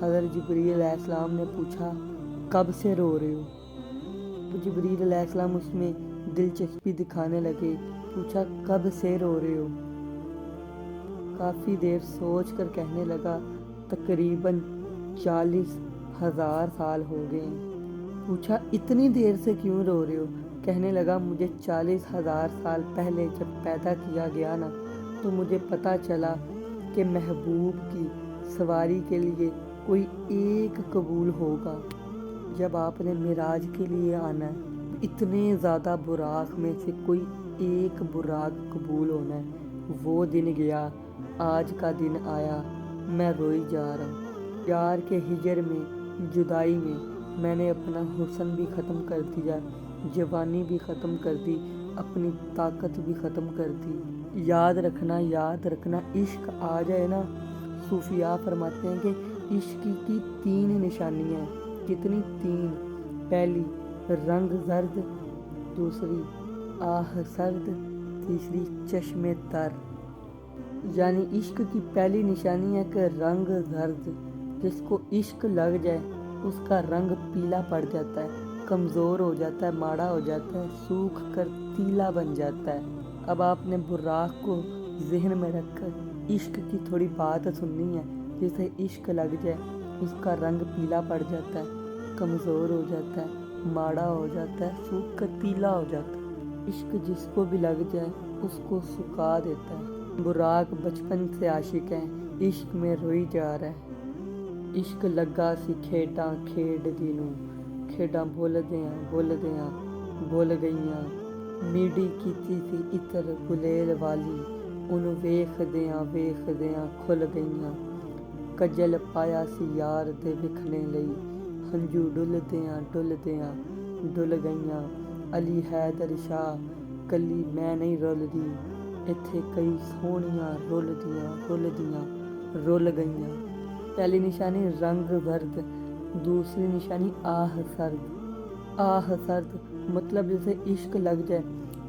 حضرت جبریل علیہ السلام نے پوچھا کب سے رو رہے ہو؟ تو جبریل علیہ السلام اس میں دلچسپی دکھانے لگے، پوچھا کب سے رو رہے ہو؟ کافی دیر سوچ کر کہنے لگا تقریباً 40,000 سال ہو گئے ہیں۔ پوچھا اتنی دیر سے کیوں رو رہے ہو؟ کہنے لگا مجھے 40,000 سال پہلے جب پیدا کیا گیا نا تو مجھے پتہ چلا کہ محبوب کی سواری کے لیے کوئی ایک قبول ہوگا۔ جب آپ نے معراج کے لیے آنا ہے، اتنے زیادہ براق میں سے کوئی ایک براق قبول ہونا ہے۔ وہ دن گیا، آج کا دن آیا، میں روئی جا رہا ہوں۔ یار کے ہجر میں، جدائی میں نے اپنا حسن بھی ختم کر دیا، جوانی بھی ختم کر دی، اپنی طاقت بھی ختم کر دی۔ یاد رکھنا عشق آ جائے نا، صوفیاء فرماتے ہیں کہ عشق کی 3 نشانیاں ہیں۔ کتنی؟ 3۔ پہلی رنگ زرد، دوسری آہ سرد، تیسری چشم تر۔ یعنی عشق کی پہلی نشانی ہے کہ رنگ زرد، جس کو عشق لگ جائے اس کا رنگ پیلا پڑ جاتا ہے، کمزور ہو جاتا ہے، ماڑا ہو جاتا ہے، سوکھ کر تیلا بن جاتا ہے۔ اب آپ نے براق کو ذہن میں رکھ کر عشق کی تھوڑی بات سننی ہے۔ جسے عشق لگ جائے اس کا رنگ پیلا پڑ جاتا ہے، کمزور ہو جاتا ہے، ماڑا ہو جاتا ہے، سوکھ کر تیلا ہو جاتا ہے۔ عشق جس کو بھی لگ جائے اس کو سکھا دیتا ہے۔ براق بچپن سے عاشق ہے، عشق میں روئی جا رہا ہے۔ عشق لگا سی کھیڈاں کھیڈ دینوں، کھیڈاں بھول گئیاں، میڈی کیتی سی عطر گلیل والی، انہوں ویخ دیاں کھل گئیاں، کجل پایا سی یار دے وکھنے لئی، ہنجو ڈل گئیاں، علی حیدر شاہ کلی میں نہیں رلدی، ایتھے کئی سونیاں رل گئیاں۔ پہلی نشانی رنگ زرد، دوسری نشانی آہ سرد۔ آہ سرد مطلب جسے عشق لگ جائے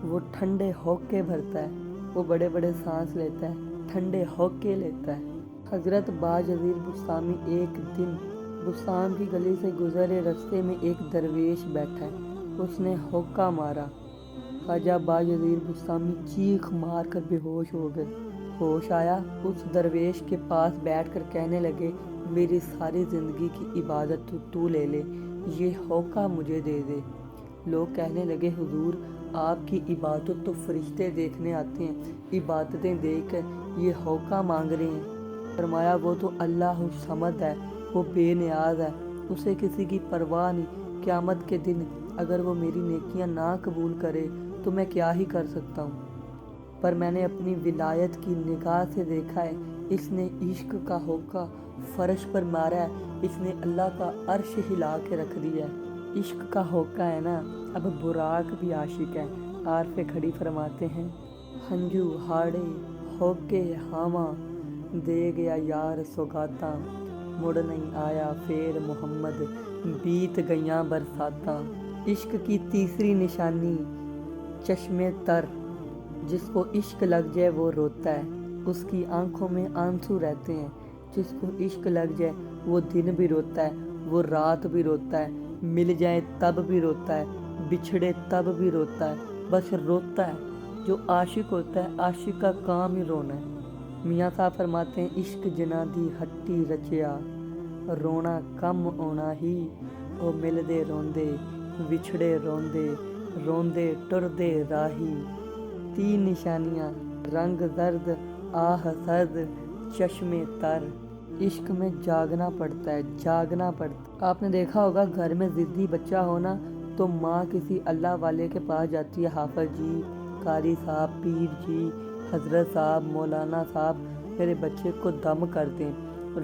وہ ٹھنڈے ہوکے بھرتا ہے، وہ بڑے بڑے سانس لیتا ہے، ٹھنڈے ہوکے لیتا ہے۔ حضرت باجزیر بسطامی ایک دن بسطام کی گلی سے گزرے، رستے میں ایک درویش بیٹھا ہے، اس نے ہوکا مارا۔ خواجہ باجزیر بسطامی چیخ مار کر بے ہوش ہو گئے۔ ہوش آیا، اس درویش کے پاس بیٹھ کر کہنے لگے میری ساری زندگی کی عبادت تو لے لے، یہ ہوکا مجھے دے دے۔ لوگ کہنے لگے حضور آپ کی عبادت تو فرشتے دیکھنے آتے ہیں، عبادتیں دیکھ کر یہ ہوکا مانگ رہے ہیں۔ فرمایا وہ تو اللہ الصمد ہے، وہ بے نیاز ہے، اسے کسی کی پرواہ نہیں۔ قیامت کے دن اگر وہ میری نیکیاں نہ قبول کرے تو میں کیا ہی کر سکتا ہوں۔ پر میں نے اپنی ولایت کی نگاہ سے دیکھا ہے، اس نے عشق کا ہوکا فرش پر مارا ہے، اس نے اللہ کا عرش ہلا کے رکھ دیا ہے۔ عشق کا ہوکا ہے نا۔ اب براق بھی عاشق ہے۔ عارف کھڑی فرماتے ہیں ہنجو ہاڑے ہوکے ہاواں، دے گیا یار سوگاتاں، مڑ نہیں آیا پھر محمد، بیت گئیاں برساتاں۔ عشق کی تیسری نشانی چشم تر، جس کو عشق لگ جائے وہ روتا ہے، اس کی آنکھوں میں آنسو رہتے ہیں۔ جس کو عشق لگ جائے وہ دن بھی روتا ہے، وہ رات بھی روتا ہے، مل جائے تب بھی روتا ہے، بچھڑے تب بھی روتا ہے، بس روتا ہے۔ جو عاشق ہوتا ہے، عاشق کا کام ہی رونا ہے۔ میاں صاحب فرماتے ہیں عشق جناں دی ہٹی رچیا، رونا کم ہونا ہی، او ملدے روندے، وچھڑے روندے ٹردے راہی۔ 3 نشانیاں رنگ زرد، آہ سرد، چشم تر۔ عشق میں جاگنا پڑتا ہے۔ آپ نے دیکھا ہوگا گھر میں ضدی بچہ ہونا تو ماں کسی اللہ والے کے پاس جاتی ہے، حافظ جی، قاری صاحب، پیر جی، حضرت صاحب، مولانا صاحب میرے بچے کو دم کر دیں۔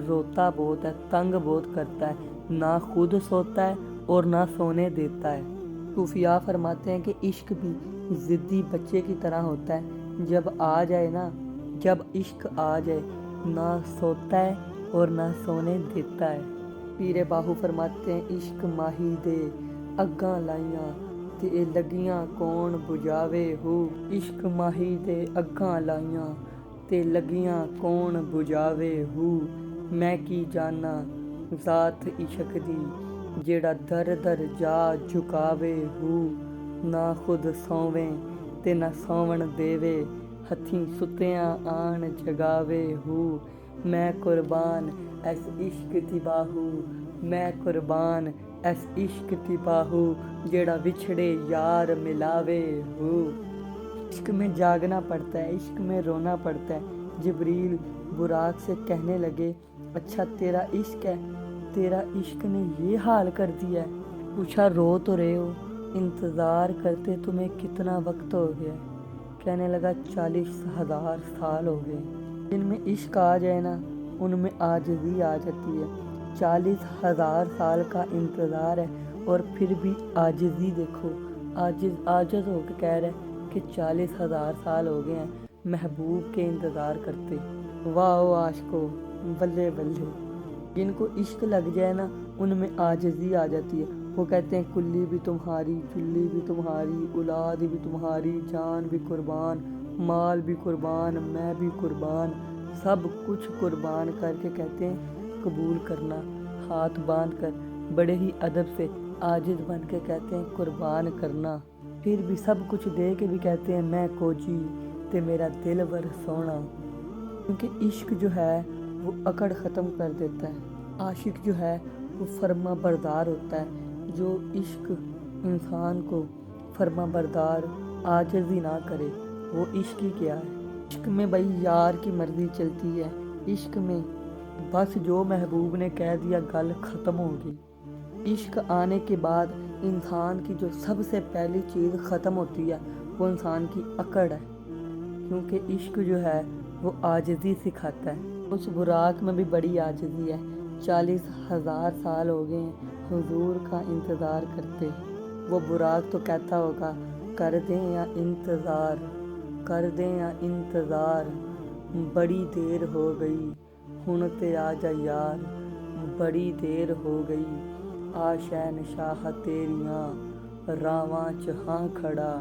روتا بہت ہے، تنگ بہت کرتا ہے، نہ خود سوتا ہے اور نہ سونے دیتا ہے۔ صوفیاء فرماتے ہیں کہ عشق بھی ضدی بچے کی طرح ہوتا ہے، جب عشق آ جائے نہ سوتا ہے اور نہ سونے دیتا ہے۔ پیر باہو فرماتے ہیں عشق ماہی دے اگاں لائیاں، تے لگیاں کون بجاوے ہو، عشق ماہی دے اگاں لائیاں، تے لگیاں کون بجاوے ہو، میں کی جانا ذات عشق دی جیڑا در در جا جھکاوے ہو نہ خود سوویں تے نہ سوون دیوے ہتھیں ستیاں آن جگاوے ہو میں قربان ایس عشق دی باہو میں قربان ایس عشق دی باہو جیڑا وچھڑے یار ملاوے ہو عشق میں جاگنا پڑتا ہے عشق میں رونا پڑتا ہے جبریل براق سے کہنے لگے اچھا تیرا عشق ہے تیرا عشق نے یہ حال کر دیا ہے پوچھا رو تو رہے ہو انتظار کرتے تمہیں کتنا وقت ہو گیا کہنے لگا 40,000 سال ہو گئے جن میں عشق آ جائے نا ان میں عاجزی آ جاتی ہے 40,000 سال کا انتظار ہے اور پھر بھی عاجزی دیکھو عاجز ہو کے کہہ رہے کہ 40,000 سال ہو گئے ہیں محبوب کے انتظار کرتے واہ عاشقو بلے بلے جن کو عشق لگ جائے نا ان میں عاجزی آ جاتی ہے وہ کہتے ہیں کلی بھی تمہاری جلی بھی تمہاری اولاد بھی تمہاری جان بھی قربان مال بھی قربان میں بھی قربان سب کچھ قربان کر کے کہتے ہیں قبول کرنا ہاتھ باندھ کر بڑے ہی ادب سے عاجز بن کے کہتے ہیں قربان کرنا پھر بھی سب کچھ دے کے بھی کہتے ہیں میں کوجی تے میرا دل ور سونا کیونکہ عشق جو ہے وہ اکڑ ختم کر دیتا ہے عاشق جو ہے وہ فرما بردار ہوتا ہے جو عشق انسان کو فرما بردار عاجزی نہ کرے وہ عشق ہی کیا ہے عشق میں بھائی یار کی مرضی چلتی ہے عشق میں بس جو محبوب نے کہہ دیا گل ختم ہو گئی عشق آنے کے بعد انسان کی جو سب سے پہلی چیز ختم ہوتی ہے وہ انسان کی اکڑ ہے کیونکہ عشق جو ہے وہ عاجزی سکھاتا ہے اس براق میں بھی بڑی عاجزی ہے 40,000 سال ہو گئے ہیں حضور کا انتظار کرتے وہ براق تو کہتا ہوگا کر دیں یا انتظار کر دیں یا انتظار بڑی دیر ہو گئی ہن تے آ جا یار بڑی دیر ہو گئی آ شہنشاہ تیریاں راواں چ ہاں کھڑا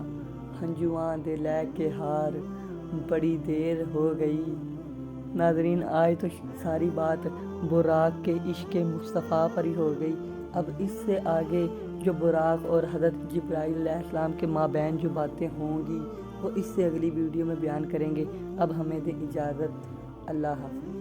ہنجواں دے لے کے ہار بڑی دیر ہو گئی ناظرین آج تو ساری بات براق کے عشق مصطفیٰ پر ہی ہو گئی اب اس سے آگے جو براق اور حضرت جبرائیل علیہ السلام کے مابین جو باتیں ہوں گی وہ اس سے اگلی ویڈیو میں بیان کریں گے اب ہمیں دیں اجازت اللہ حافظ